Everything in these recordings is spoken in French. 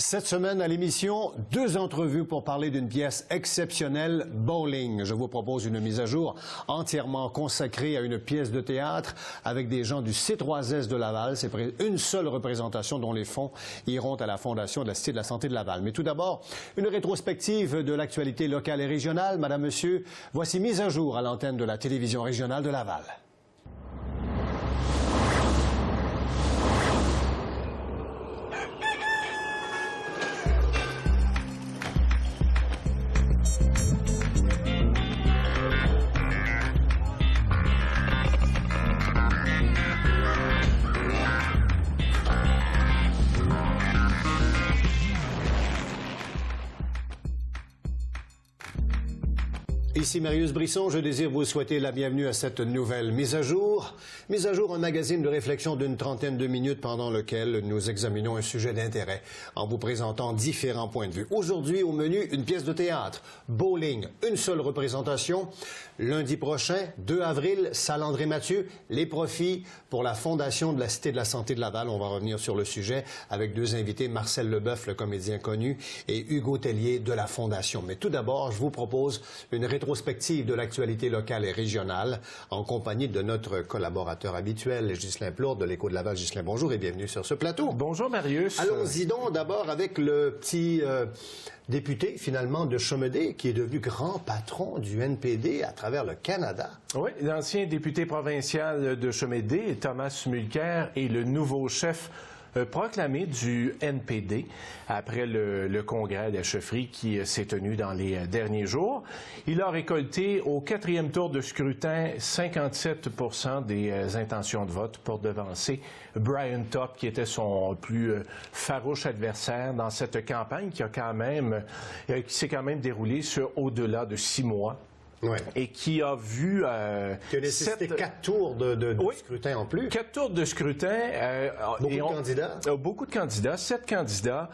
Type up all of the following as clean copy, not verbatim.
Cette semaine à l'émission, 2 entrevues pour parler d'une pièce exceptionnelle, Bowling. Je vous propose une mise à jour entièrement consacrée à une pièce de théâtre avec des gens du C3S de Laval. C'est une seule représentation dont les fonds iront à la Fondation de la Cité de la Santé de Laval. Mais tout d'abord, une rétrospective de l'actualité locale et régionale. Madame, Monsieur, voici mise à jour à l'antenne de la télévision régionale de Laval. Ici Marius Brisson, je désire vous souhaiter la bienvenue à cette nouvelle mise à jour. Mise à jour, un magazine de réflexion d'une trentaine de minutes pendant lequel nous examinons un sujet d'intérêt en vous présentant différents points de vue. Aujourd'hui, au menu, une pièce de théâtre, Bowling, une seule représentation. Lundi prochain, 2 avril, salle André-Mathieu, les profits pour la Fondation de la Cité de la Santé de Laval. On va revenir sur le sujet avec 2 invités, Marcel Leboeuf, le comédien connu, et Hugo Tellier de la Fondation. Mais tout d'abord, je vous propose une rétrospective de l'actualité locale et régionale en compagnie de notre collaborateur habituel, Ghislain Plourde de l'Écho de Laval. Ghislain, bonjour et bienvenue sur ce plateau. Bonjour Marius. Allons-y donc d'abord avec le petit député finalement de Chomedey qui est devenu grand patron du NPD à travers le Canada. Oui, l'ancien député provincial de Chomedey, Thomas Mulcair, est le nouveau chef proclamé du NPD après le congrès à la chefferie qui s'est tenu dans les derniers jours. Il a récolté au 4e tour de scrutin 57 % des intentions de vote pour devancer Brian Topp, qui était son plus farouche adversaire dans cette campagne qui s'est quand même déroulée sur au-delà de 6 mois. Ouais. Et qui a vu... qui a nécessité 4 tours de scrutin en plus. 4 tours de scrutin. Beaucoup de candidats. Beaucoup de candidats, 7 candidats.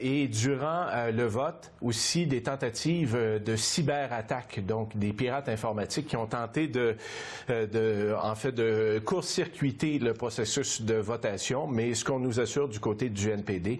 Et durant le vote, aussi des tentatives de cyberattaque, donc des pirates informatiques qui ont tenté de court-circuiter le processus de votation. Mais ce qu'on nous assure du côté du NPD,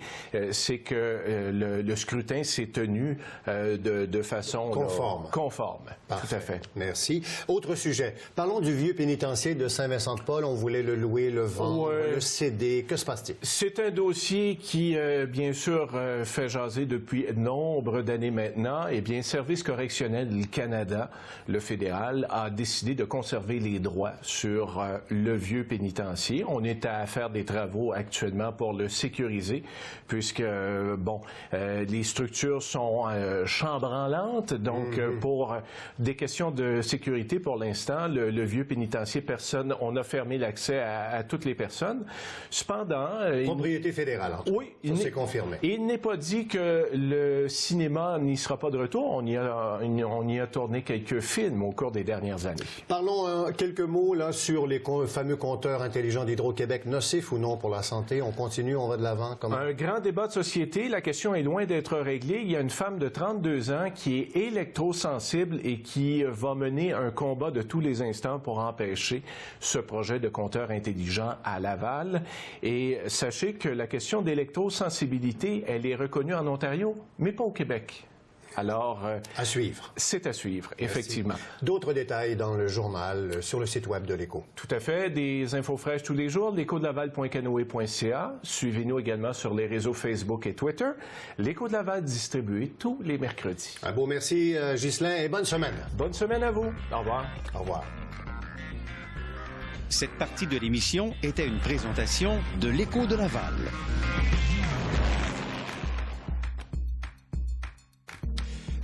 c'est que le scrutin s'est tenu de façon conforme. Parfait. Tout à fait. Merci. Autre sujet. Parlons du vieux pénitencier de Saint-Vincent-de-Paul. On voulait le louer, le vendre, le céder. Que se passe-t-il? C'est un dossier qui, bien sûr, fait jaser depuis nombre d'années maintenant. Eh bien, Service correctionnel Canada, le fédéral, a décidé de conserver les droits sur le vieux pénitencier. On est à faire des travaux actuellement pour le sécuriser, puisque, les structures sont chambranlantes. Donc, pour des questions de sécurité, pour l'instant, le vieux pénitencier, on a fermé l'accès à toutes les personnes. Cependant... Propriété fédérale, en tout cas. Oui. Ça s'est confirmé. Il n'est pas dit que le cinéma n'y sera pas de retour. On y a tourné quelques films au cours des dernières années. Parlons quelques mots là sur les fameux compteurs intelligents d'Hydro-Québec, nocifs ou non pour la santé. On continue, on va de l'avant. Un grand débat de société. La question est loin d'être réglée. Il y a une femme de 32 ans qui est électrosensible et qui va mener un combat de tous les instants pour empêcher ce projet de compteur intelligent à Laval. Et sachez que la question d'électrosensibilité, elle est reconnue en Ontario, mais pas au Québec. Alors, à suivre. C'est à suivre, effectivement. D'autres détails dans le journal, sur le site web de l'Écho. Tout à fait. Des infos fraîches tous les jours. L'échodelaval.canoë.ca. Suivez-nous également sur les réseaux Facebook et Twitter. L'Écho de Laval distribué tous les mercredis. Un beau merci, Ghislain, et bonne semaine. Bonne semaine à vous. Au revoir. Au revoir. Cette partie de l'émission était une présentation de l'Écho de Laval.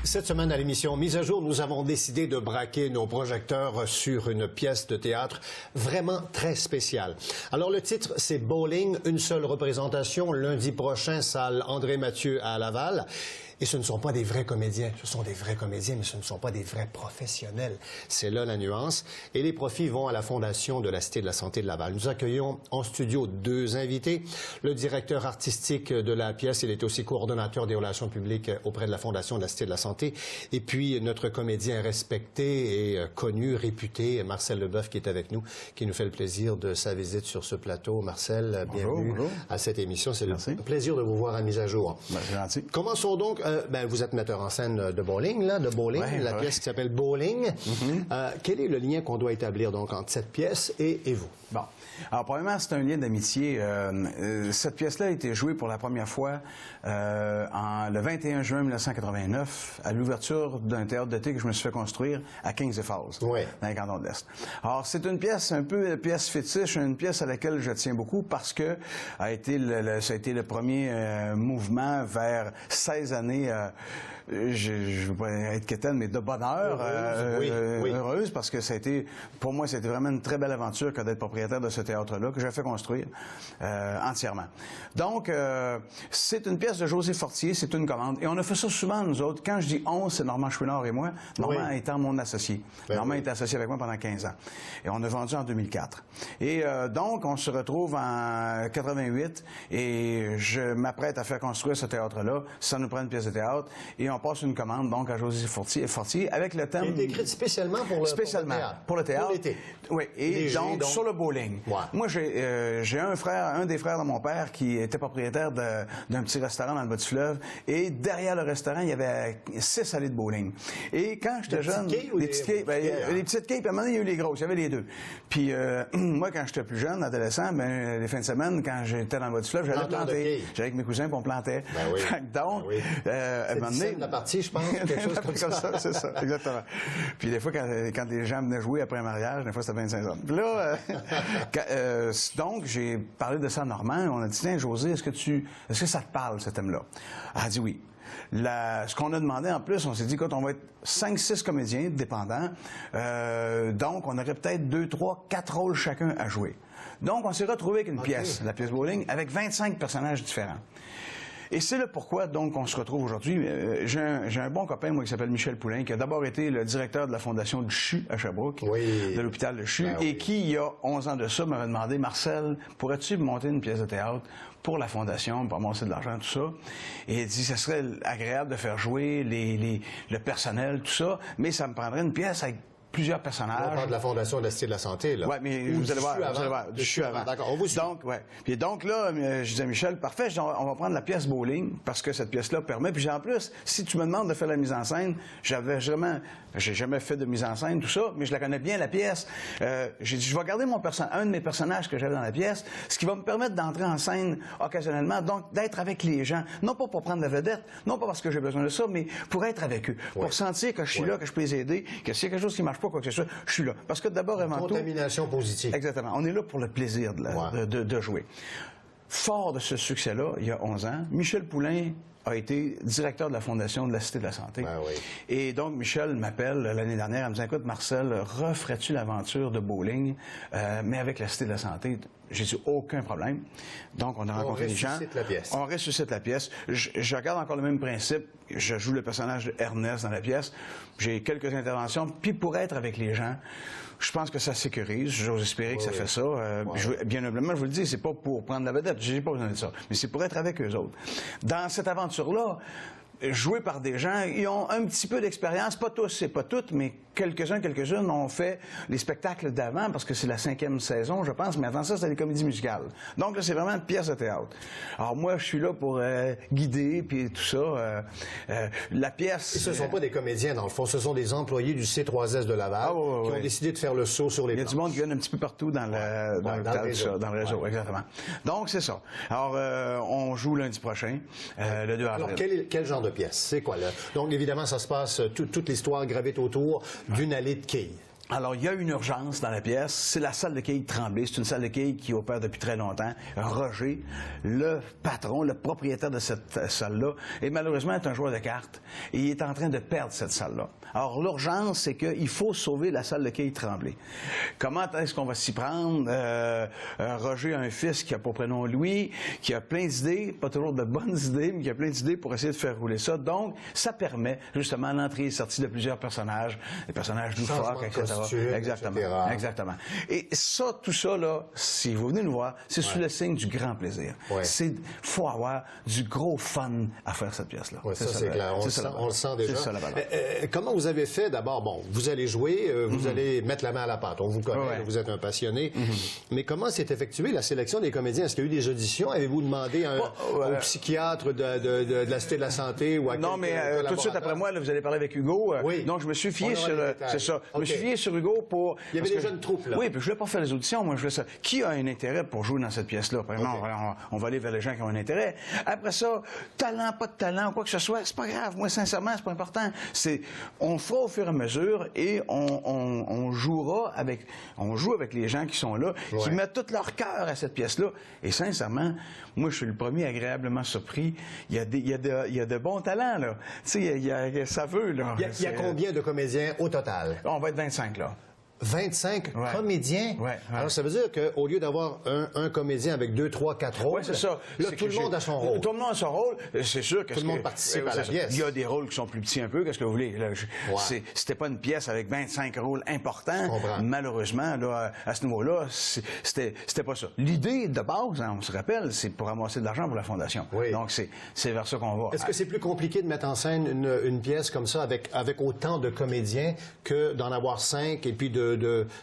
Cette semaine à l'émission Mise à jour, nous avons décidé de braquer nos projecteurs sur une pièce de théâtre vraiment très spéciale. Alors le titre, c'est Bowling, une seule représentation, lundi prochain, salle André-Mathieu à Laval. Et ce ne sont pas des vrais comédiens. Ce sont des vrais comédiens, mais ce ne sont pas des vrais professionnels. C'est là la nuance. Et les profits vont à la Fondation de la Cité de la Santé de Laval. Nous accueillons en studio 2 invités. Le directeur artistique de la pièce, il est aussi coordonnateur des relations publiques auprès de la Fondation de la Cité de la Santé. Et puis, notre comédien respecté et connu, réputé, Marcel Leboeuf, qui est avec nous, qui nous fait le plaisir de sa visite sur ce plateau. Marcel, bienvenue à cette émission. C'est un plaisir de vous voir à Mise à jour. C'est gentil. Commençons donc. Vous êtes metteur en scène de bowling, là, la pièce qui s'appelle Bowling. Quel est le lien qu'on doit établir donc entre cette pièce et vous? Bon. Alors, premièrement, c'est un lien d'amitié. Cette pièce-là a été jouée pour la première fois le 21 juin 1989 à l'ouverture d'un théâtre d'été que je me suis fait construire à Kings Falls, dans les cantons de l'Est. Alors, c'est une pièce, un peu une pièce fétiche, une pièce à laquelle je tiens beaucoup parce que ça a été le premier mouvement vers 16 années je ne veux pas être quétaine, mais de bonheur, heureuse, parce que ça a été, pour moi, c'était vraiment une très belle aventure que d'être propriétaire de ce théâtre-là, que j'ai fait construire entièrement. Donc, c'est une pièce de José Fortier, c'est une commande. Et on a fait ça souvent, nous autres. Quand je dis on, c'est Normand Chouinard et moi, Normand étant mon associé. Normand était associé avec moi pendant 15 ans. Et on a vendu en 2004. Et donc, on se retrouve en 88 et je m'apprête à faire construire ce théâtre-là. Ça nous prend une pièce de théâtre. Et on passe une commande, donc, à José Fortier avec le thème... Il est écrit spécialement pour le théâtre. Pour le théâtre. Pour l'été. Oui, et donc, sur le bowling. Moi, j'ai un des frères de mon père qui était propriétaire d'un petit restaurant dans le bas du fleuve. Et derrière le restaurant, il y avait 6 allées de bowling. Et quand j'étais jeune... Les petites quilles, les petites quilles, puis à un moment donné, il y a eu les grosses. Il y avait les deux. Puis moi, quand j'étais plus jeune, adolescent, les fins de semaine, quand j'étais dans le bas du fleuve, j'allais planter. J'allais avec mes cousins, puis on plantait. Donc, à un moment donné... la partie, je pense, quelque chose comme ça. C'est ça, exactement. Puis des fois, quand les gens venaient jouer après un mariage, des fois, c'était 25 ans. Puis là, donc, j'ai parlé de ça à Normand. On a dit, tiens, José, est-ce que ça te parle, ce thème-là? Elle a dit oui. Ce qu'on a demandé en plus, on s'est dit, écoute, on va être 5-6 comédiens dépendants. Donc, on aurait peut-être 2, 3, 4 rôles chacun à jouer. Donc, on s'est retrouvé avec une pièce, la pièce bowling, avec 25 personnages différents. Et c'est le pourquoi, donc, on se retrouve aujourd'hui. J'ai un bon copain, moi, qui s'appelle Michel Poulain, qui a d'abord été le directeur de la Fondation du CHU à Sherbrooke, de l'hôpital de CHU, et qui, il y a 11 ans de ça, m'avait demandé, Marcel, pourrais-tu monter une pièce de théâtre pour la Fondation, pour amasser de l'argent, tout ça? Et il dit, ça serait agréable de faire jouer le personnel, tout ça, mais ça me prendrait une pièce avec plusieurs personnages. On parle de la Fondation de la Cité de la Santé, là. Oui, mais vous allez voir, du CHU avant. D'accord, on vous suit. Donc, Puis donc, là, je disais à Michel, parfait, on va prendre la pièce bowling, parce que cette pièce-là permet. Puis en plus, si tu me demandes de faire la mise en scène, j'ai jamais fait de mise en scène, tout ça, mais je la connais bien, la pièce. J'ai dit, je vais garder un de mes personnages que j'avais dans la pièce, ce qui va me permettre d'entrer en scène occasionnellement, donc d'être avec les gens, non pas pour prendre la vedette, non pas parce que j'ai besoin de ça, mais pour être avec eux, pour sentir que je suis là, que je peux les aider, que s'il y a quelque chose qui marche pas, quoi que ce soit, je suis là. Parce que d'abord, avant tout... Contamination positive. Exactement. On est là pour le plaisir de jouer. Fort de ce succès-là, il y a 11 ans, Michel Poulain a été directeur de la Fondation de la Cité de la Santé. Et donc, Michel m'appelle l'année dernière en me disant, écoute, Marcel, referais-tu l'aventure de bowling, mais avec la Cité de la Santé? J'ai dit, aucun problème. Donc, on a rencontré les gens. On ressuscite la pièce. Je regarde encore le même principe. Je joue le personnage d'Ernest dans la pièce. J'ai quelques interventions. Puis, pour être avec les gens, je pense que ça sécurise. J'ose espérer que ça fait ça. Bien humblement, je vous le dis, c'est pas pour prendre la vedette. J'ai pas besoin de ça. Mais c'est pour être avec eux autres. Dans cette aventure-là, joué par des gens, ils ont un petit peu d'expérience, pas tous, c'est pas toutes, mais quelques-unes ont fait les spectacles d'avant, parce que c'est la 5e saison, je pense, mais avant ça, c'était des comédies musicales. Donc là, c'est vraiment une pièce de théâtre. Alors moi, je suis là pour guider, puis tout ça. La pièce... Et ce ne sont pas des comédiens, dans le fond, ce sont des employés du C3S de Laval qui ont décidé de faire le saut sur les planches. Il y a du monde qui vient un petit peu partout dans le réseau, exactement. Donc, c'est ça. Alors, on joue lundi prochain, le 2 avril. Alors, quel genre de pièce? C'est quoi, là? Donc, évidemment, ça se passe, toute l'histoire gravite autour d'une allée de quilles. Alors, il y a une urgence dans la pièce. C'est la salle de quilles Tremblay. C'est une salle de quilles qui opère depuis très longtemps. Roger, le patron, le propriétaire de cette salle-là, et malheureusement est un joueur de cartes. Et il est en train de perdre cette salle-là. Alors, l'urgence, c'est qu'il faut sauver la salle de quilles Tremblay. Comment est-ce qu'on va s'y prendre? Roger a un fils qui a pour prénom Louis, qui a plein d'idées, pas toujours de bonnes idées, mais qui a plein d'idées pour essayer de faire rouler ça. Donc, ça permet justement l'entrée et sortie de plusieurs personnages, des personnages loufoques, etc. Exactement, etc. exactement. Et ça, tout ça, là, si vous venez nous voir, c'est sous le signe du grand plaisir. Ouais. Faut avoir du gros fun à faire cette pièce-là. Oui, ça, c'est clair. On le sent déjà. C'est ça, la valeur. Comment vous avez fait? D'abord, bon, vous allez jouer, vous allez mettre la main à la pâte. On vous connaît, vous êtes un passionné. Mais comment s'est effectuée la sélection des comédiens? Est-ce qu'il y a eu des auditions? Avez-vous demandé au psychiatre de la Cité de la Santé ou à Non, mais tout de suite après moi, là, vous allez parler avec Hugo. Oui. Donc, je me suis fié sur... c'est ça. Je me suis fié sur Hugo pour... Il y avait des jeunes troupes, là. Oui, puis je voulais pas faire les auditions. Moi, je voulais ça. Qui a un intérêt pour jouer dans cette pièce-là? On va aller vers les gens qui ont un intérêt. Après ça, talent, pas de talent, quoi que ce soit, c'est pas grave. Moi, sincèrement, c'est pas important. On fera au fur et à mesure et on joue avec les gens qui sont là, qui mettent tout leur cœur à cette pièce-là. Et sincèrement, moi, je suis le premier agréablement surpris. Il y a de bons talents, là. Tu sais, ça veut, là. Il y a combien de comédiens au total? On va être 25, là. 25 comédiens? Ouais. Alors, ça veut dire qu'au lieu d'avoir un comédien avec 2, 3, 4 rôles, c'est ça. Là, tout le monde a son rôle. Tout le monde a son rôle. C'est sûr que... Tout le monde participe à la pièce. Il y a des rôles qui sont plus petits un peu, qu'est-ce que vous voulez? C'était pas une pièce avec 25 rôles importants. Malheureusement, là, à ce niveau-là, c'était pas ça. L'idée de base, hein, on se rappelle, c'est pour ramasser de l'argent pour la Fondation. Oui. Donc, c'est vers ça qu'on va. Est-ce que c'est plus compliqué de mettre en scène une pièce comme ça avec autant de comédiens que d'en avoir 5 et puis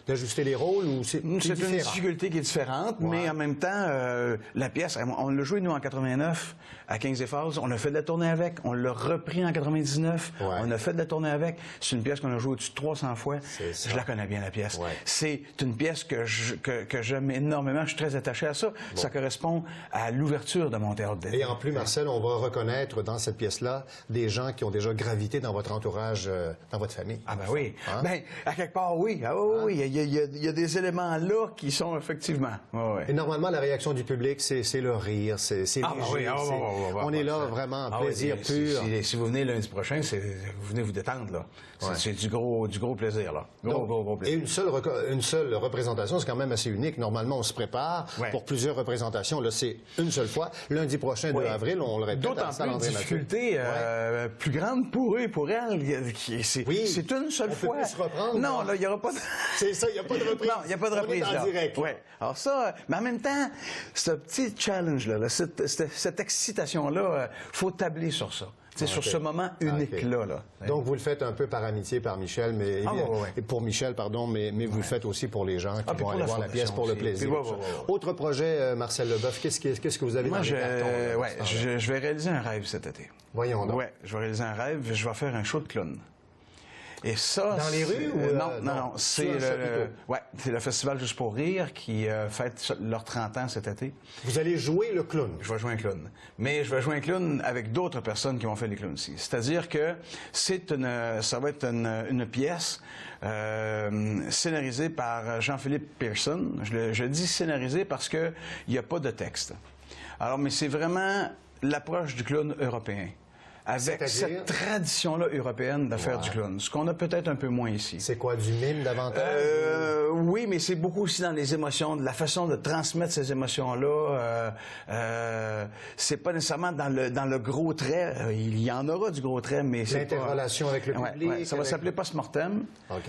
d'ajuster les rôles ou c'est une difficulté qui est différente, mais en même temps, la pièce, on l'a joué nous en 89 à Kings et Falls, on a fait de la tournée avec, on l'a repris en 99, on a fait de la tournée avec. C'est une pièce qu'on a jouée au-dessus de 300 fois. Je la connais bien, la pièce. Ouais. C'est une pièce que j'aime énormément, je suis très attaché à ça. Ça correspond à l'ouverture de mon théâtre d'été. Et en plus, Marcel, on va reconnaître dans cette pièce-là des gens qui ont déjà gravité dans votre entourage, dans votre famille. Ah ben oui. Hein? Ben, à quelque part, oui. Ah, oui, il y a des éléments là qui sont effectivement. Et normalement, la réaction du public, c'est le rire, c'est léger. On est là vraiment plaisir pur. Si vous venez lundi prochain, vous venez vous détendre là. C'est du gros plaisir là. Gros plaisir. Et une seule représentation, c'est quand même assez unique. Normalement, on se prépare pour plusieurs représentations. Là, c'est une seule fois. Lundi prochain, 2 avril, on le répète. D'autant plus une difficulté plus grande pour eux et pour elles. C'est une seule fois. On peut plus se reprendre. Non, là, il n'y aura pas de... C'est ça, il n'y a pas de reprise. Non, il n'y a pas de reprise. On est en direct. Ouais. Alors ça, mais en même temps, ce petit challenge-là, cette excitation-là, faut tabler sur ça. Sur ce moment unique-là. Là. Donc, vous le faites un peu par amitié, par Michel, mais pour Michel, pardon, mais vous le faites aussi pour les gens qui vont aller voir la pièce pour le plaisir. Autre projet, Marcel Leboeuf, qu'est-ce que vous avez dans les cartons? Je vais réaliser un rêve cet été. Voyons donc. Oui, je vais réaliser un rêve, je vais faire un show de clown. Et ça, dans les rues ou non, c'est le Festival Juste pour rire qui fête leurs 30 ans cet été. Vous allez jouer le clown? Je vais jouer un clown. Mais je vais jouer un clown avec d'autres personnes qui vont faire des clowns aussi. C'est-à-dire que ça va être une pièce scénarisée par Jean-Philippe Pearson. Je dis scénarisée parce qu'il n'y a pas de texte. Alors, mais c'est vraiment l'approche du clown européen. Avec cette tradition-là européenne de faire du clown, ce qu'on a peut-être un peu moins ici. C'est quoi, du mime davantage? Oui, mais c'est beaucoup aussi dans les émotions, de la façon de transmettre ces émotions-là. C'est pas nécessairement dans le gros trait. Il y en aura du gros trait, mais c'est pas... L'interrelation avec le public. Ça va s'appeler post-mortem.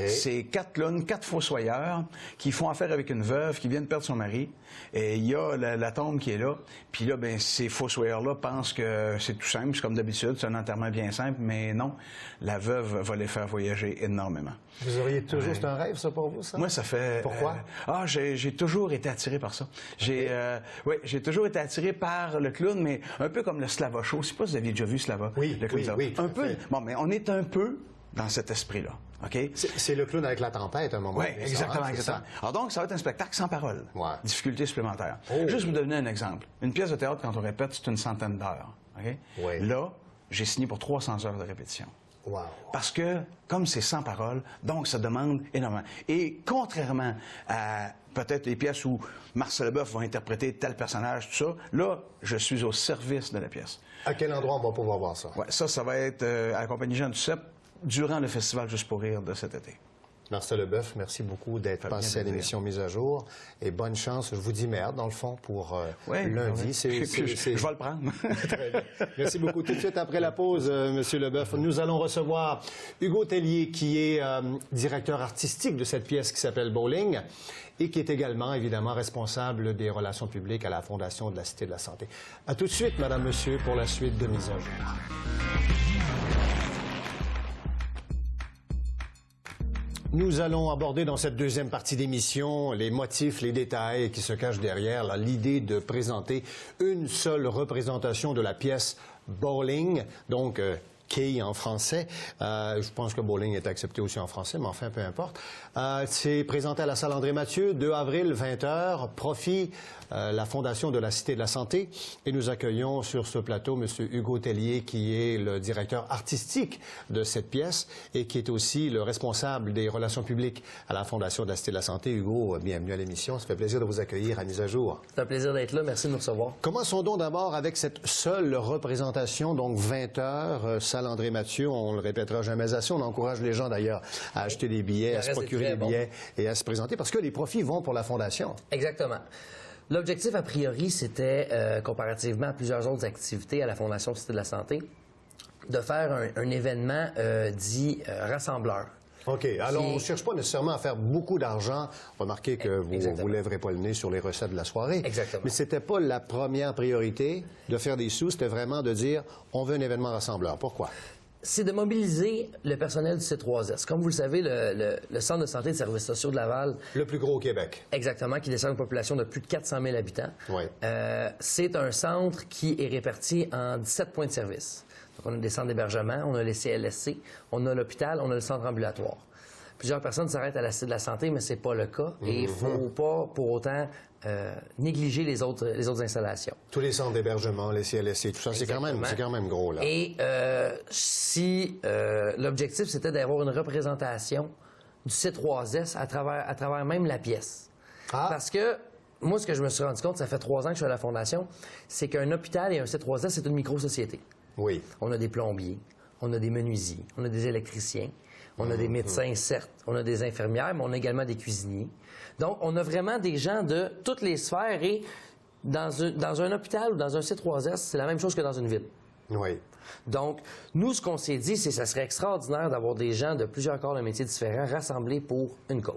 C'est 4 clowns, 4 fossoyeurs qui font affaire avec une veuve qui vient de perdre son mari. Et il y a la tombe qui est là. Puis là, ben ces fossoyeurs-là pensent que c'est tout simple, c'est comme d'habitude, c'est un enterrement bien simple, mais non, la veuve va les faire voyager énormément. Vous auriez toujours... C'est un rêve, ça, pour vous, ça? Moi, ça fait... Pourquoi? J'ai toujours été attiré par ça. J'ai toujours été attiré par le clown, mais un peu comme le Slava Show. Je sais pas si vous aviez déjà vu Slava. Oui, oui. Un peu. Bon, mais on est un peu dans cet esprit-là. OK? C'est le clown avec la tempête, à un moment. Oui, exactement. Alors donc, ça va être un spectacle sans parole. Difficulté supplémentaire. Juste vous donner un exemple. Une pièce de théâtre, quand on répète, c'est une centaine d'heures. OK? Là, j'ai signé pour 300 heures de répétition. Wow. Parce que, comme c'est sans parole, donc ça demande énormément. Et contrairement à peut-être les pièces où Marcel Leboeuf va interpréter tel personnage, tout ça, là, je suis au service de la pièce. À quel endroit on va pouvoir voir ça? Ouais, ça va être à la Compagnie Jean Duceppe durant le festival Juste pour rire de cet été. Marcel Leboeuf, merci beaucoup d'être passé à l'émission Mise à jour. Et bonne chance, je vous dis merde, dans le fond, pour lundi. Ouais. Je vais le prendre. Très bien. Merci beaucoup. Tout de suite après la pause, Monsieur Leboeuf, nous allons recevoir Hugo Tellier, qui est directeur artistique de cette pièce qui s'appelle Bowling et qui est également, évidemment, responsable des relations publiques à la Fondation de la Cité de la Santé. À tout de suite, Madame, Monsieur, pour la suite de Mise à jour. Nous allons aborder dans cette deuxième partie d'émission les motifs, les détails qui se cachent derrière l'idée de présenter une seule représentation de la pièce Bowling, donc Quai en français. Je pense que Bowling est accepté aussi en français, mais enfin, peu importe. C'est présenté à la salle André Mathieu, 2 avril, 20h, profit la Fondation de la Cité de la Santé. Et nous accueillons sur ce plateau M. Hugo Tellier, qui est le directeur artistique de cette pièce et qui est aussi le responsable des relations publiques à la Fondation de la Cité de la Santé. Hugo, bienvenue à l'émission. Ça fait plaisir de vous accueillir à Mise à jour. C'est un plaisir d'être là. Merci de nous recevoir. Commençons donc d'abord avec cette seule représentation, donc 20h, salle André Mathieu. On le répétera jamais assez. On encourage les gens d'ailleurs à acheter des billets, à se procurer des billets et à se présenter parce que les profits vont pour la Fondation. Exactement. L'objectif, a priori, c'était, comparativement à plusieurs autres activités à la Fondation Cité de la Santé, de faire un événement dit rassembleur. OK. Alors, on ne cherche pas nécessairement à faire beaucoup d'argent. Remarquez que vous ne lèverez pas le nez sur les recettes de la soirée. Exactement. Mais ce n'était pas la première priorité de faire des sous. C'était vraiment de dire, on veut un événement rassembleur. Pourquoi? C'est de mobiliser le personnel du C3S. Comme vous le savez, le Centre de santé et de services sociaux de Laval... Le plus gros au Québec. Exactement, qui dessert une population de plus de 400 000 habitants. Oui. C'est un centre qui est réparti en 17 points de service. Donc, on a des centres d'hébergement, on a les CLSC, on a l'hôpital, on a le centre ambulatoire. Plusieurs personnes s'arrêtent à la Cité de la Santé, mais ce n'est pas le cas. Et il ne faut pas, pour autant, négliger les autres installations. Tous les centres d'hébergement, les CLSC, tout ça, c'est quand même gros, là. Et si l'objectif, c'était d'avoir une représentation du C3S à travers même la pièce. Ah. Parce que, moi, ce que je me suis rendu compte, ça fait 3 ans que je suis à la Fondation, c'est qu'un hôpital et un C3S, c'est une micro-société. Oui. On a des plombiers, on a des menuisiers, on a des électriciens, on a des médecins, certes, on a des infirmières, mais on a également des cuisiniers. Donc, on a vraiment des gens de toutes les sphères et dans un hôpital ou dans un C3S, c'est la même chose que dans une ville. Oui. Donc, nous, ce qu'on s'est dit, c'est que ça serait extraordinaire d'avoir des gens de plusieurs corps de métiers différents rassemblés pour une cause.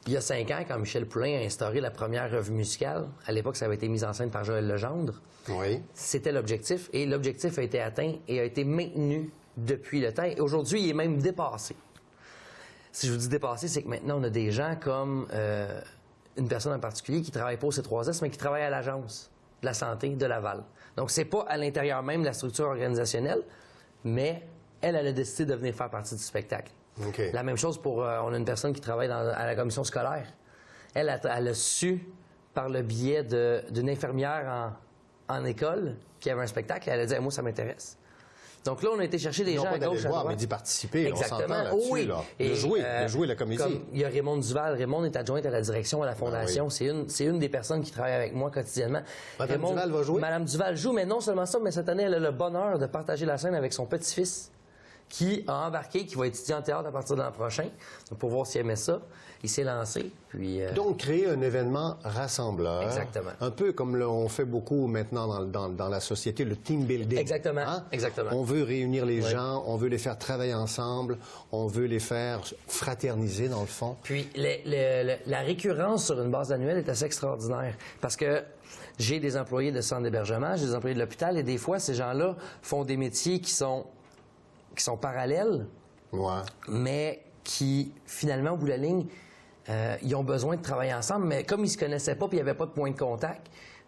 Il y a 5 ans, quand Michel Poulain a instauré la première revue musicale, à l'époque, ça avait été mis en scène par Joël Legendre, Oui. c'était l'objectif, et l'objectif a été atteint et a été maintenu depuis le temps. Et aujourd'hui, il est même dépassé. Si je vous dis dépassé, c'est que maintenant, on a des gens comme une personne en particulier qui ne travaille pas au C3S, mais qui travaille à l'Agence de la santé de Laval. Donc, c'est pas à l'intérieur même de la structure organisationnelle, mais elle a décidé de venir faire partie du spectacle. Okay. La même chose pour... on a une personne qui travaille à la commission scolaire. Elle a su, par le biais d'une infirmière en école, qui avait un spectacle, elle a dit « Moi, ça m'intéresse ». Donc là, on a été chercher des gens à gauche, à droite. Mais d'y participer, exactement. On s'entend là-dessus, oui. là. Et, de jouer la comédie. Comme il y a Raymond Duval. Raymond est adjointe à la direction à la Fondation. Ah oui. C'est une des personnes qui travaille avec moi quotidiennement. Madame Duval va jouer? Madame Duval joue, mais non seulement ça, mais cette année, elle a le bonheur de partager la scène avec son petit-fils qui a embarqué, qui va étudier en théâtre à partir de l'an prochain, pour voir s'il aimait ça. Il s'est lancé. Puis, Donc, créer un événement rassembleur. Exactement. Un peu comme on fait beaucoup maintenant dans la société, le team building. Exactement. Hein? Exactement. On veut réunir les gens, on veut les faire travailler ensemble, on veut les faire fraterniser, dans le fond. Puis, la récurrence sur une base annuelle est assez extraordinaire. Parce que j'ai des employés de centre d'hébergement, j'ai des employés de l'hôpital, et des fois, ces gens-là font des métiers qui sont parallèles, Ouais. mais qui, finalement, au bout de la ligne, ils ont besoin de travailler ensemble, mais comme ils ne se connaissaient pas et il n'y avait pas de point de contact,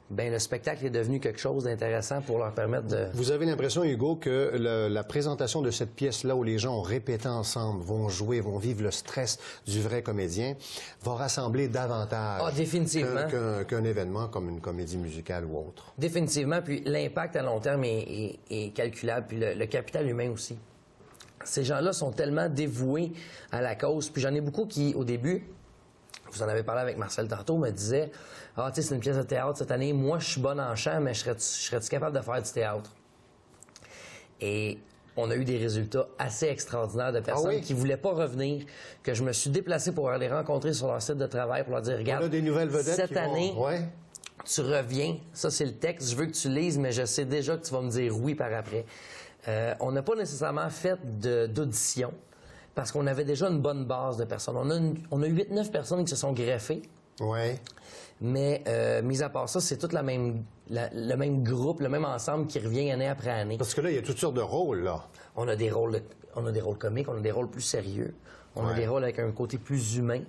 ben le spectacle est devenu quelque chose d'intéressant pour leur permettre de... Vous avez l'impression, Hugo, que la présentation de cette pièce-là où les gens ont répété ensemble, vont jouer, vont vivre le stress du vrai comédien, va rassembler davantage définitivement. qu'un événement comme une comédie musicale ou autre? Définitivement, puis l'impact à long terme est calculable, puis le capital humain aussi. Ces gens-là sont tellement dévoués à la cause, puis j'en ai beaucoup qui, au début, vous en avez parlé avec Marcel tantôt, me disaient « Ah, tu sais, c'est une pièce de théâtre cette année, moi, je suis bonne en chant, mais serais-tu capable de faire du théâtre? » Et on a eu des résultats assez extraordinaires de personnes qui ne voulaient pas revenir, que je me suis déplacé pour aller les rencontrer sur leur site de travail, pour leur dire « Regarde, on a des nouvelles vedettes cette année, tu reviens, ça c'est le texte, je veux que tu lises, mais je sais déjà que tu vas me dire oui par après. » On n'a pas nécessairement fait d'audition, parce qu'on avait déjà une bonne base de personnes. On a 8-9 personnes qui se sont greffées. Oui. Mais, mis à part ça, c'est tout le même groupe, le même ensemble qui revient année après année. Parce que là, il y a toutes sortes de rôles, là. On a des rôles comiques, on a des rôles plus sérieux. On a des rôles avec un côté plus humain.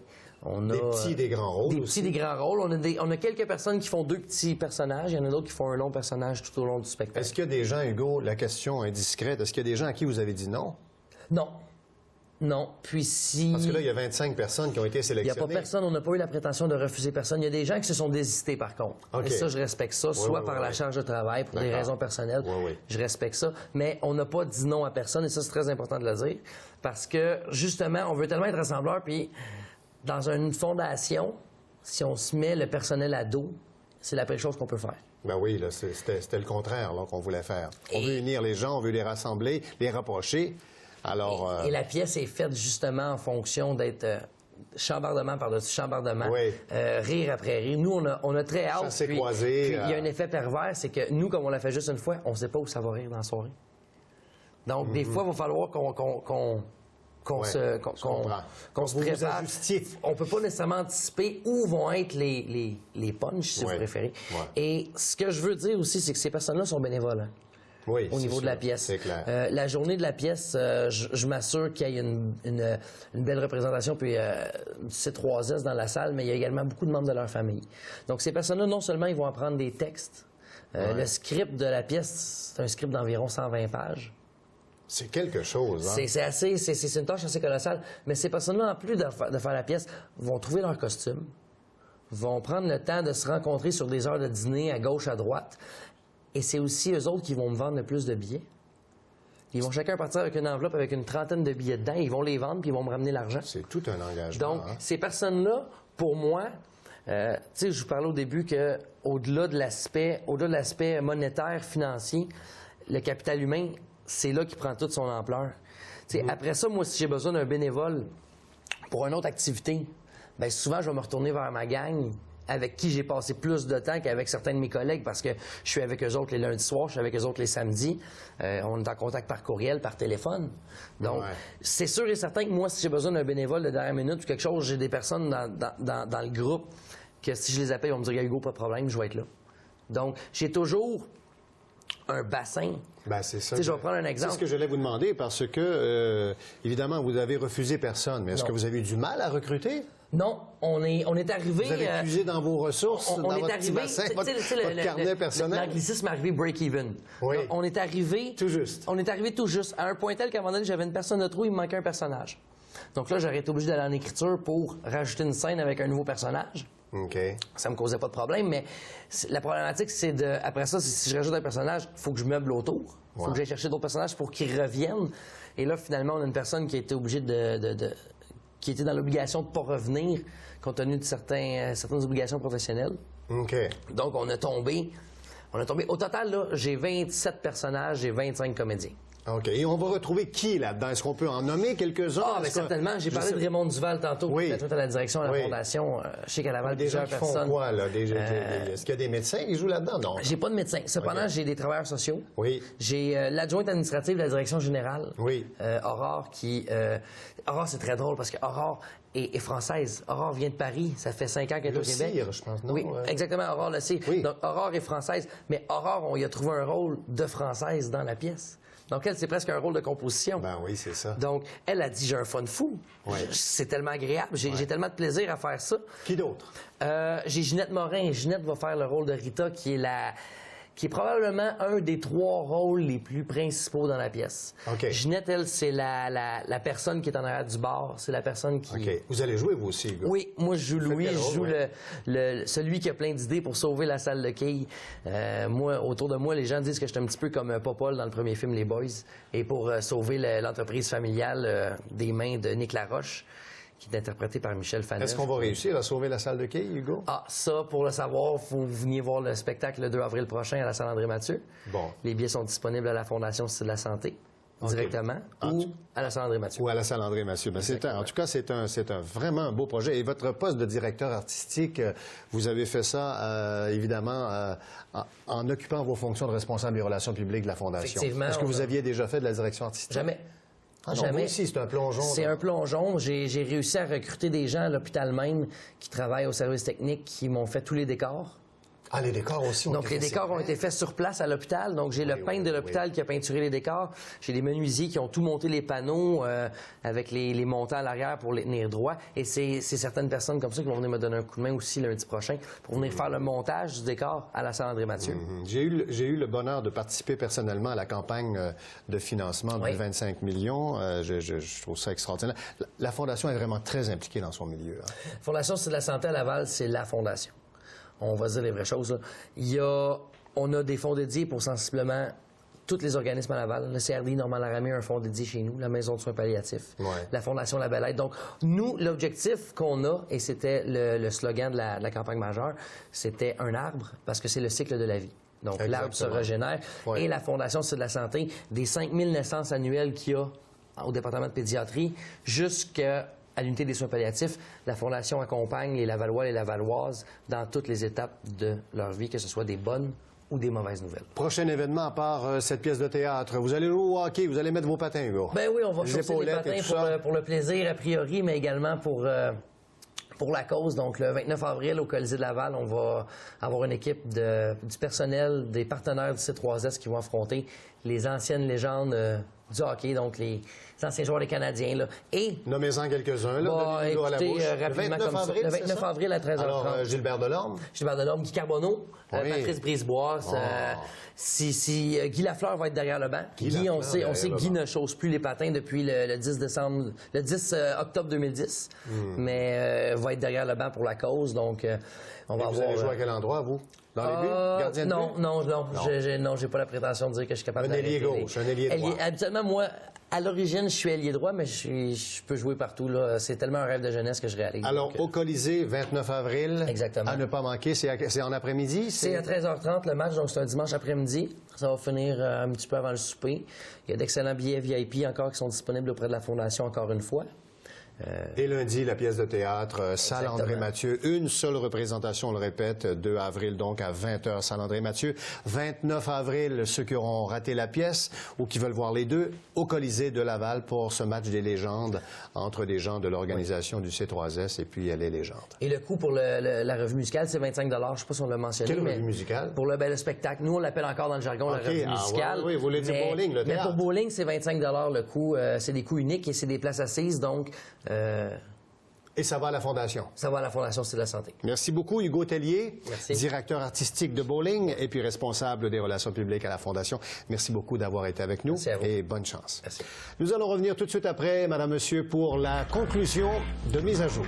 Des petits, des grands rôles Des aussi. petits, des grands rôles. On a quelques personnes qui font 2 petits personnages. Il y en a d'autres qui font un long personnage tout au long du spectacle. Est-ce qu'il y a des gens, Hugo, la question indiscrète, est-ce qu'il y a des gens à qui vous avez dit non? Non. Non. Puis si... Parce que là, il y a 25 personnes qui ont été Il n'y sélectionnées. a pas personne, on n'a pas eu la prétention de refuser personne. Il y a des gens qui se sont désistés, par contre. Okay. Et ça, je respecte ça, soit par la charge de travail, pour des raisons personnelles. Je respecte ça. Mais on n'a pas dit non à personne, et ça, c'est très important de le dire. Parce que, justement, on veut tellement être rassembleur, puis dans une fondation, si on se met le personnel à dos, c'est la pire chose qu'on peut faire. Ben oui, là, c'était le contraire qu'on voulait faire. On veut unir les gens, on veut les rassembler, les rapprocher. Alors, et la pièce est faite justement en fonction d'être chambardement par-dessus chambardement, rire après rire. Nous, on a très hâte. Chassé, croisé. Puis il y a un effet pervers, c'est que nous, comme on l'a fait juste une fois, on ne sait pas où ça va rire dans la soirée. Donc, des fois, il va falloir qu'on se prépare. On ne peut pas nécessairement anticiper où vont être les punchs, si vous préférez. Et ce que je veux dire aussi, c'est que ces personnes-là sont bénévoles. Hein? Oui, au niveau de la pièce. C'est clair. La journée de la pièce, je m'assure qu'il y ait une belle représentation, puis c'est 3S dans la salle, mais il y a également beaucoup de membres de leur famille. Donc ces personnes-là, non seulement ils vont apprendre des textes, le script de la pièce, c'est un script d'environ 120 pages. C'est quelque chose, hein? C'est une tâche assez colossale. Mais ces personnes-là, en plus de faire la pièce, vont trouver leur costume, vont prendre le temps de se rencontrer sur des heures de dîner à gauche, à droite. Et c'est aussi eux autres qui vont me vendre le plus de billets. Ils vont chacun partir avec une enveloppe avec une trentaine de billets dedans. Ils vont les vendre puis ils vont me ramener l'argent. C'est tout un engagement. Donc, ces personnes-là, pour moi, tu sais, je vous parlais au début que au-delà de l'aspect monétaire, financier, le capital humain, c'est là qu'il prend toute son ampleur. Tu sais, après ça, moi, si j'ai besoin d'un bénévole pour une autre activité, bien souvent, je vais me retourner vers ma gang avec qui j'ai passé plus de temps qu'avec certains de mes collègues parce que je suis avec eux autres les lundis soirs, je suis avec eux autres les samedis. On est en contact par courriel, par téléphone. Donc, c'est sûr et certain que moi, si j'ai besoin d'un bénévole de dernière minute ou quelque chose, j'ai des personnes dans le groupe que si je les appelle, ils vont me dire « Hugo, pas de problème, je vais être là ». Donc, j'ai toujours un bassin. Ben, c'est ça. Je vais prendre un exemple. C'est ce que j'allais vous demander parce que, évidemment, vous avez refusé personne. Mais est-ce que vous avez eu du mal à recruter? Non, on est arrivé... Vous avez puisé dans vos ressources, dans votre petit bassin, votre carnet personnel? L'anglicisme est arrivé break-even. Oui. On est arrivé... Tout juste. On est arrivé tout juste. À un point tel qu'à un moment donné, j'avais une personne de trop, il me manquait un personnage. Donc là, j'aurais été obligé d'aller en écriture pour rajouter une scène avec un nouveau personnage. OK. Ça me causait pas de problème, mais la problématique, c'est de... Après ça, si je rajoute un personnage, il faut que je meuble autour. Il faut que j'aille chercher d'autres personnages pour qu'ils reviennent. Et là, finalement, on a une personne qui a été obligée qui était dans l'obligation de ne pas revenir compte tenu de certaines obligations professionnelles. OK. Donc, on a tombé... Au total, là, j'ai 27 personnages, j'ai 25 comédiens. OK. Et on va retrouver qui là-dedans? Est-ce qu'on peut en nommer quelques-uns? Ah, bien certainement. J'ai parlé de Raymond Duval tantôt, qui est à la direction à la Fondation. Je sais qu'à Laval, des gens plusieurs qui font personnes. quoi, là? Est-ce qu'il y a des médecins qui jouent là-dedans? Non. J'ai pas de médecin. Cependant, j'ai des travailleurs sociaux. Oui. J'ai l'adjointe administrative de la direction générale. Oui. Aurore, Aurore, c'est très drôle parce que Aurore est française. Aurore vient de Paris. Ça fait 5 ans qu'elle est au Québec. Cire, je pense, non? Oui, exactement. Aurore le sait. Oui. Donc, Aurore est française. Mais Aurore, on y a trouvé un rôle de française dans la pièce. Donc, elle c'est presque un rôle de composition. Ben oui, c'est ça. Donc, elle a dit, j'ai un fun fou. Ouais. C'est tellement agréable. J'ai tellement de plaisir à faire ça. Qui d'autre? J'ai Ginette Morin. Ginette va faire le rôle de Rita, qui est probablement un des 3 rôles les plus principaux dans la pièce. OK. Ginette, elle, c'est la personne qui est en arrière du bar. C'est la personne qui... OK. Vous allez jouer, vous aussi, Hugo? Oui, moi, je joue Louis. quel Je rôle, joue ouais? celui qui a plein d'idées pour sauver la salle de quilles. Moi, autour de moi, les gens disent que je suis un petit peu comme Popol dans le premier film Les Boys. Et pour sauver l'entreprise familiale des mains de Nick Laroche, qui est interprété par Michel Faneuf. Est-ce qu'on va réussir à sauver la salle de quilles, Hugo? Ah, ça, pour le savoir, il faut que vous veniez voir le spectacle le 2 avril prochain à la salle André-Mathieu. Bon. Les billets sont disponibles à la Fondation Style de la Santé, directement, ou à la salle André-Mathieu. Ou à la salle André-Mathieu. Ben, en tout cas, c'est vraiment un beau projet. Et votre poste de directeur artistique, vous avez fait ça, évidemment, en occupant vos fonctions de responsable des relations publiques de la Fondation. Effectivement. Est-ce que vous aviez déjà fait de la direction artistique? Jamais. Ah non, Jamais. moi aussi, c'est un plongeon. C'est un plongeon. J'ai réussi à recruter des gens à l'hôpital même qui travaillent au service technique, qui m'ont fait tous les décors. Ah, les décors aussi ont Donc, été les faits, décors c'est ont vrai. été faits sur place à l'hôpital. Donc, j'ai le peintre de l'hôpital qui a peinturé les décors. J'ai des menuisiers qui ont tout monté les panneaux avec les montants à l'arrière pour les tenir droits. Et c'est certaines personnes comme ça qui vont venir me donner un coup de main aussi lundi prochain pour venir faire le montage du décor à la salle André-Mathieu. J'ai eu le bonheur de participer personnellement à la campagne de financement de Oui. 25 millions. Je trouve ça extraordinaire. La Fondation est vraiment très impliquée dans son milieu. Hein. Fondation Style de la Santé à Laval, c'est la fondation. On va dire les vraies choses. Là. On a des fonds dédiés pour sensiblement tous les organismes à Laval. Le CRD, Normand-Laramie, a un fonds dédié chez nous, la Maison de soins palliatifs, Ouais. la Fondation La Belle Aide. Donc, nous, l'objectif qu'on a, et c'était le slogan de la campagne majeure, c'était un arbre, parce que c'est le cycle de la vie. Donc, Exactement. l'arbre se régénère. Ouais. Et la Fondation Style de la Santé, des 5000 naissances annuelles qu'il y a au département de pédiatrie, jusqu'à l'unité des soins palliatifs, la Fondation accompagne les Lavallois et les Lavalloises dans toutes les étapes de leur vie, que ce soit des bonnes ou des mauvaises nouvelles. Prochain événement, à part cette pièce de théâtre, vous allez jouer au hockey, vous allez mettre vos patins, Hugo. Ben oui, on va Les chausser les épaulettes et patins tout ça. pour le plaisir, a priori, mais également pour la cause. Donc, le 29 avril, au Colisée de Laval, on va avoir une équipe du personnel, des partenaires du C3S qui vont affronter les anciennes légendes du hockey, donc les anciens joueurs des Canadiens. Là. Et Nommez-en quelques-uns, là, Bon, donnez-nous à la écoutez, bouche. rapidement comme ça. Le 29 avril à 13h30. Alors, Gilbert Delorme. Gilbert Delorme, Guy Carbonneau, Oui. Patrice Brisebois. Si Guy Lafleur va être derrière le banc. Guy, on sait que Guy ne chausse plus les patins depuis le 10 octobre 2010, mais va être derrière le banc pour la cause. Donc, on va Vous avoir... allez jouer à quel endroit, vous? Dans les buts? Gardien de but? Non, j'ai pas la prétention de dire que je suis capable Un d'arrêter ailier gauche, un ailier droit. Habituellement, moi, à l'origine, je suis ailier droit, mais je peux jouer partout. Là. C'est tellement un rêve de jeunesse que je réalise. Alors, Donc, au Colisée, 29 avril. Exactement. À ne pas manquer, c'est en après-midi? c'est à 13h30 le match, donc c'est un dimanche après-midi. Ça va finir un petit peu avant le souper. Il y a d'excellents billets VIP encore qui sont disponibles auprès de la Fondation encore une fois. Et lundi, la pièce de théâtre, salle Exactement. André-Mathieu. Une seule représentation, on le répète, 2 avril, donc à 20h, salle André-Mathieu. 29 avril, ceux qui auront raté la pièce ou qui veulent voir les deux, au Colisée de Laval pour ce match des légendes entre des gens de l'organisation du C3S et puis les légendes. Et le coût pour la revue musicale, c'est 25 $. Je ne sais pas si on l'a mentionné. Quelle mais revue musicale? Pour le spectacle. Nous, on l'appelle encore dans le jargon OK, la revue ah, musicale. oui, vous voulez dire bowling, le Mais théâtre. pour bowling, c'est 25 $ le coût. C'est des coûts uniques et c'est des places assises. Donc, Et ça va à la Fondation. ça va à la Fondation Style de la Santé. Merci beaucoup, Hugo Tellier, Merci. directeur artistique de bowling et puis responsable des relations publiques à la Fondation. Merci beaucoup d'avoir été avec nous Merci à vous. et bonne chance. Merci. Nous allons revenir tout de suite après, Madame, Monsieur, pour la conclusion de Mise à jour.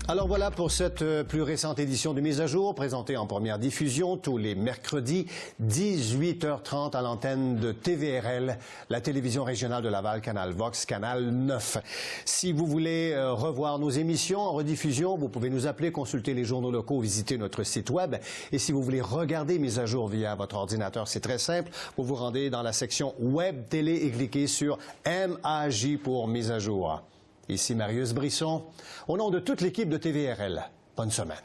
Alors voilà pour cette plus récente édition de Mise à jour, présentée en première diffusion tous les mercredis, 18h30 à l'antenne de TVRL, la télévision régionale de Laval, Canal Vox, Canal 9. Si vous voulez revoir nos émissions en rediffusion, vous pouvez nous appeler, consulter les journaux locaux, visiter notre site web. Et si vous voulez regarder Mise à jour via votre ordinateur, c'est très simple. Vous vous rendez dans la section Web Télé et cliquez sur MAJ pour Mise à jour. Ici Marius Brisson, au nom de toute l'équipe de TVRL. Bonne semaine.